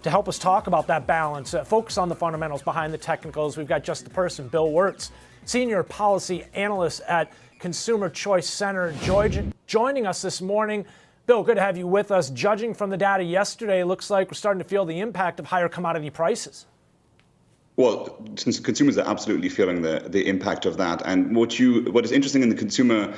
to help us talk about that balance, focus on the fundamentals behind the technicals, we've got just the person, Bill Wirtz, Senior Policy Analyst at Consumer Choice Center, joining us this morning. Bill, good to have you with us. Judging from the data yesterday, it looks like we're starting to feel the impact of higher commodity prices. Well, since consumers are absolutely feeling the impact of that. And what is interesting in the consumer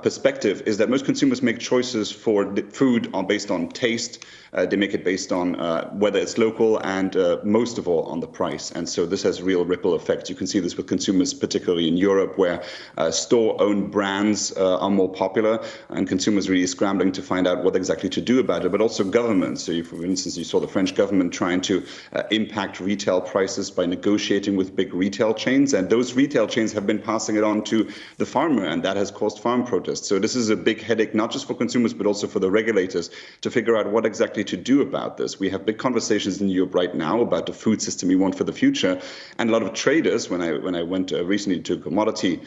perspective is that most consumers make choices for food based on taste. They make it based on whether it's local and most of all on the price. And so this has real ripple effects. You can see this with consumers, particularly in Europe, where store-owned brands are more popular and consumers really scrambling to find out what exactly to do about it, but also governments. So for instance, you saw the French government trying to impact retail prices by negotiating with big retail chains. And those retail chains have been passing it on to the farmer, and that has caused farm protests. So this is a big headache, not just for consumers, but also for the regulators to figure out what exactly to do about this. We have big conversations in Europe right now about the food system we want for the future. And a lot of traders, when I went recently to a commodity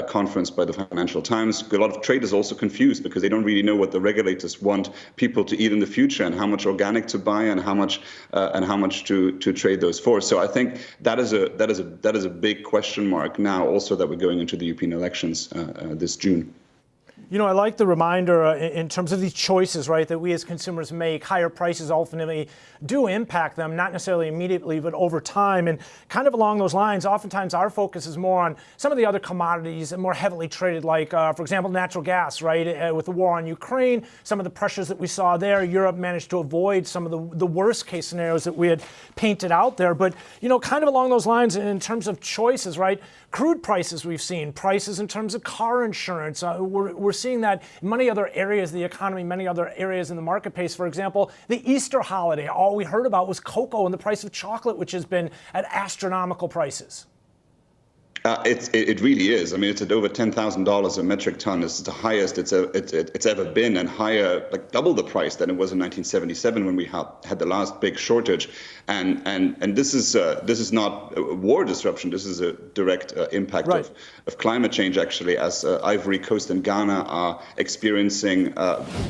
conference by the Financial Times, a lot of traders are also confused because they don't really know what the regulators want people to eat in the future and how much organic to buy and how much to trade those for. So I think that is a big question mark now also that we're going into the European elections this June. You know, I like the reminder in terms of these choices, right, that we as consumers make. Higher prices ultimately do impact them, not necessarily immediately, but over time. And kind of along those lines, oftentimes our focus is more on some of the other commodities and more heavily traded, like, for example, natural gas, right? With the war on Ukraine, some of the pressures that we saw there, Europe managed to avoid some of the worst case scenarios that we had painted out there. But, you know, kind of along those lines in terms of choices, right? Crude prices we've seen, prices in terms of car insurance. We're seeing that in many other areas of the economy, many other areas in the marketplace. For example, the Easter holiday, all we heard about was cocoa and the price of chocolate, which has been at astronomical prices. It really is. I mean, it's at over $10,000 a metric ton. It's the highest it's ever been, and higher, like double the price than it was in 1977 when we had the last big shortage. And this is not a war disruption. This is a direct impact of climate change, actually, as Ivory Coast and Ghana are experiencing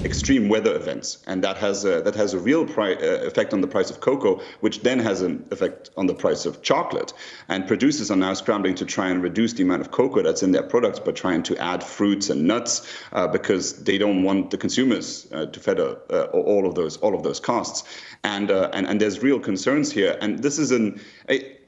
extreme weather events, and that has a real effect on the price of cocoa, which then has an effect on the price of chocolate. And producers are now scrambling to try and reduce the amount of cocoa that's in their products by trying to add fruits and nuts because they don't want the consumers to feather all of those costs. And there's real concerns here. And this is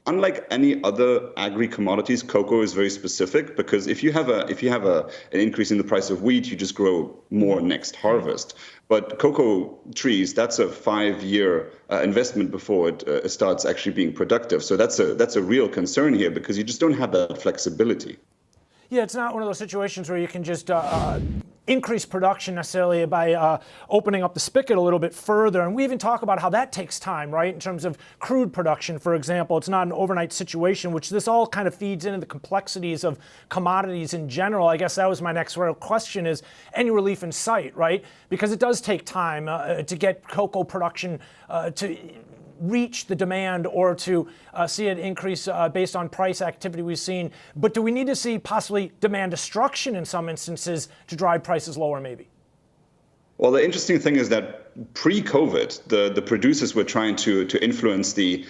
unlike any other agri-commodities, cocoa is very specific because if you have an increase in the price of wheat, you just grow more next harvest. But cocoa trees, that's a 5-year investment before it starts actually being productive. So that's a real concern here because you just don't have that flexibility. Yeah, it's not one of those situations where you can just increase production necessarily by opening up the spigot a little bit further. And we even talk about how that takes time, right? In terms of crude production, for example, it's not an overnight situation, which this all kind of feeds into the complexities of commodities in general. I guess that was my next real question is any relief in sight, right? Because it does take time to get cocoa production to reach the demand or to see it increase based on price activity we've seen. But do we need to see possibly demand destruction in some instances to drive prices lower maybe? Well, the interesting thing is that pre-COVID, the producers were trying to influence the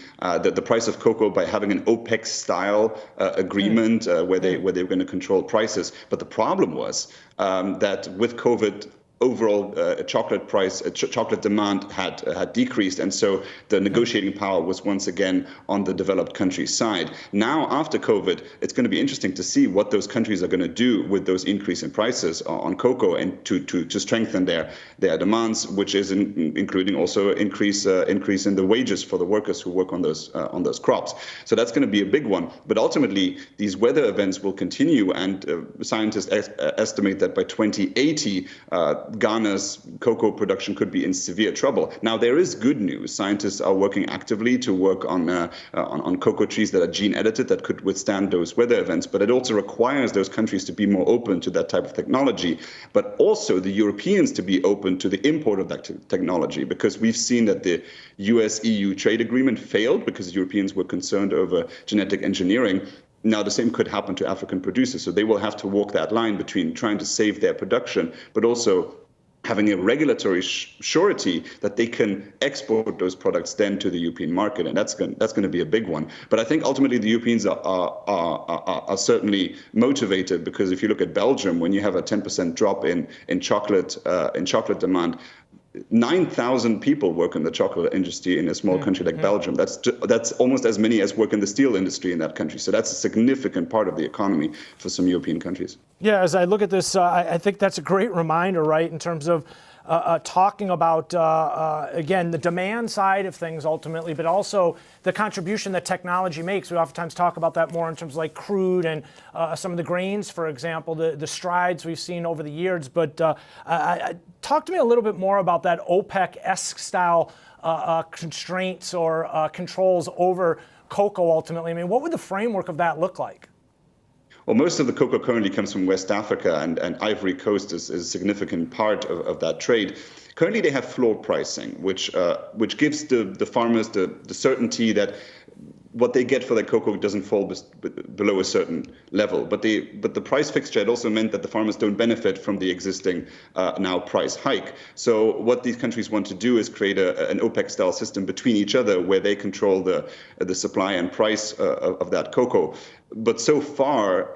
price of cocoa by having an OPEC style agreement where they were going to control prices. But the problem was that with COVID, overall chocolate demand had decreased, and so the negotiating power was once again on the developed countries' side. Now, after COVID, it's going to be interesting to see what those countries are going to do with those increase in prices on cocoa and to strengthen their demands, which is including also increase in the wages for the workers who work on those crops. So that's going to be a big one. But ultimately, these weather events will continue, and scientists estimate that by 2080. Ghana's cocoa production could be in severe trouble. Now, there is good news. Scientists are working actively to work on cocoa trees that are gene edited that could withstand those weather events. But it also requires those countries to be more open to that type of technology, but also the Europeans to be open to the import of that technology, because we've seen that the US-EU trade agreement failed because Europeans were concerned over genetic engineering. Now, the same could happen to African producers. So they will have to walk that line between trying to save their production, but also having a regulatory surety that they can export those products then to the European market, and that's going to be a big one. But I think ultimately the Europeans are certainly motivated, because if you look at Belgium, when you have a 10% drop in chocolate demand, 9,000 people work in the chocolate industry in a small country like Belgium. That's almost as many as work in the steel industry in that country. So that's a significant part of the economy for some European countries. Yeah, as I look at this, I think that's a great reminder, right, in terms of talking about, again, the demand side of things ultimately, but also the contribution that technology makes. We oftentimes talk about that more in terms of like crude and some of the grains, for example, the strides we've seen over the years. But talk to me a little bit more about that OPEC-esque style constraints or controls over cocoa ultimately. I mean, what would the framework of that look like? Well, most of the cocoa currently comes from West Africa, and Ivory Coast is a significant part of that trade. Currently, they have floor pricing, which gives the farmers the certainty that what they get for their cocoa doesn't fall below a certain level. But the price fixture had also meant that the farmers don't benefit from the existing now price hike. So what these countries want to do is create an OPEC-style system between each other, where they control the supply and price of that cocoa. But so far,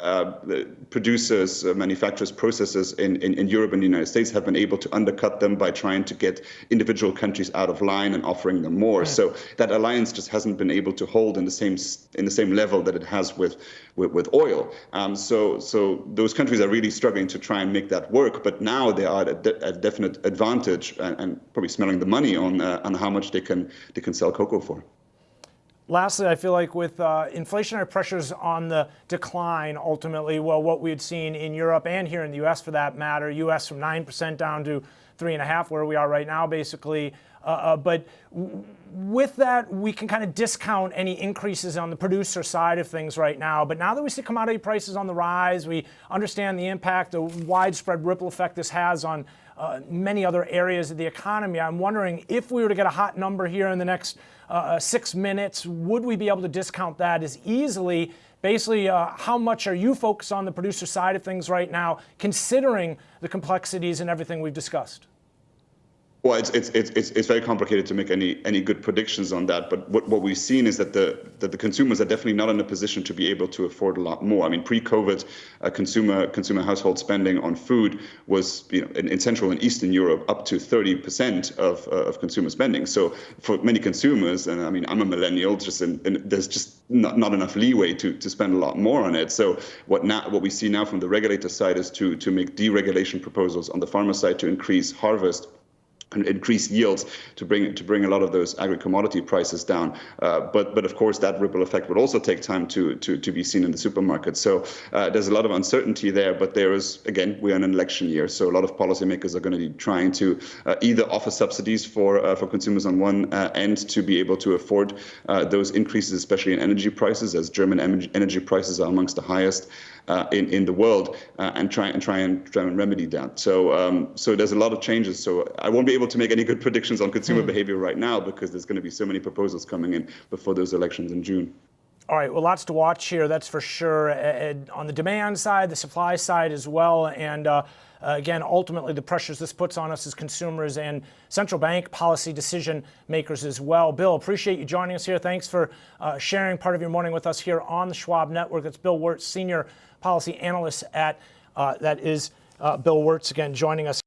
producers, manufacturers, processors in Europe and the United States have been able to undercut them by trying to get individual countries out of line and offering them more. So that alliance just hasn't been able to hold in the same level that it has with oil. So those countries are really struggling to try and make that work. But now they are at a definite advantage and probably smelling the money on how much they can sell cocoa for. Lastly, I feel like with inflationary pressures on the decline, ultimately, well, what we had seen in Europe and here in the U.S. for that matter, U.S. from 9% down to 3.5%, where we are right now, basically. But with that, we can kind of discount any increases on the producer side of things right now. But now that we see commodity prices on the rise, we understand the impact, the widespread ripple effect this has on many other areas of the economy. I'm wondering if we were to get a hot number here in the next 6 minutes, would we be able to discount that as easily? Basically, how much are you focused on the producer side of things right now, considering the complexities and everything we've discussed? Well, it's very complicated to make any good predictions on that. But what we've seen is that the consumers are definitely not in a position to be able to afford a lot more. I mean, pre-COVID, consumer household spending on food was, in Central and Eastern Europe, up to 30% of consumer spending. So for many consumers, and I mean, I'm a millennial, there's just not enough leeway to spend a lot more on it. So what we see now from the regulator side is to make deregulation proposals on the farmer side to increase harvest and increase yields to bring a lot of those agri-commodity prices down. But of course, that ripple effect would also take time to be seen in the supermarket. So there's a lot of uncertainty there. But there is, again, we're in an election year. So a lot of policymakers are going to be trying to either offer subsidies for consumers on one end to be able to afford those increases, especially in energy prices, as German energy prices are amongst the highest in the world, and try and remedy that. So there's a lot of changes. So I won't be able to make any good predictions on consumer behavior right now, because there's going to be so many proposals coming in before those elections in June. All right, well, lots to watch here, that's for sure, on the demand side, the supply side as well, and again, ultimately the pressures this puts on us as consumers and central bank policy decision makers as well. Bill, appreciate you joining us here. Thanks for sharing part of your morning with us here on the Schwab Network. That's Bill Wirtz, Senior Policy Analyst at, that is Bill Wirtz, again, joining us.